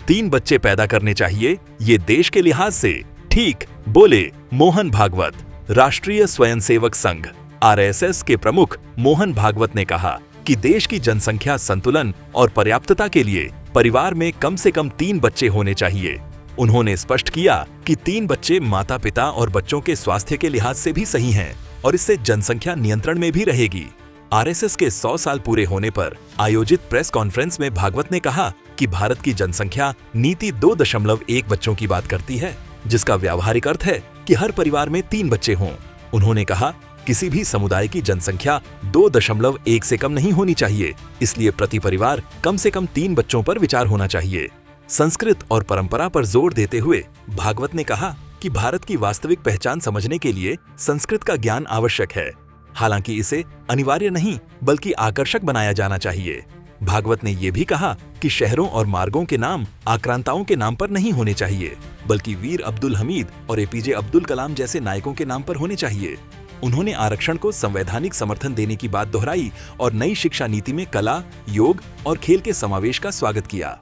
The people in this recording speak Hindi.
3 बच्चे पैदा करने चाहिए, ये देश के लिहाज से ठीक, बोले मोहन भागवत। राष्ट्रीय स्वयंसेवक संघ (आरएसएस) के प्रमुख मोहन भागवत ने कहा कि देश की जनसंख्या संतुलन और पर्याप्तता के लिए परिवार में कम से कम 3 बच्चे होने चाहिए। उन्होंने स्पष्ट किया कि 3 बच्चे माता-पिता और बच्चों के स्वास्थ्य के लिहाज से भी सही हैं और इससे जनसंख्या नियंत्रण में भी रहेगी। आरएसएस के 100 साल पूरे होने पर आयोजित प्रेस कॉन्फ्रेंस में भागवत ने कहा कि भारत की जनसंख्या नीति 2.1 बच्चों की बात करती है, जिसका व्यावहारिक अर्थ है कि हर परिवार में 3 बच्चे हों। उन्होंने कहा, किसी भी समुदाय की जनसंख्या 2.1 से कम नहीं होनी चाहिए, इसलिए प्रति परिवार कम से कम 3 बच्चों पर विचार होना चाहिए। संस्कृत और परंपरा पर जोर देते हुए भागवत ने कहा कि भारत की वास्तविक पहचान समझने के लिए संस्कृत का ज्ञान आवश्यक है। हालांकि इसे अनिवार्य नहीं बल्कि आकर्षक बनाया जाना चाहिए। भागवत ने यह भी कहा कि शहरों और मार्गों के नाम आक्रांताओं के नाम पर नहीं होने चाहिए, बल्कि वीर अब्दुल हमीद और एपीजे अब्दुल कलाम जैसे नायकों के नाम पर होने चाहिए। उन्होंने आरक्षण को संवैधानिक समर्थन देने की बात दोहराई और नई शिक्षा नीति में कला, योग और खेल के समावेश का स्वागत किया।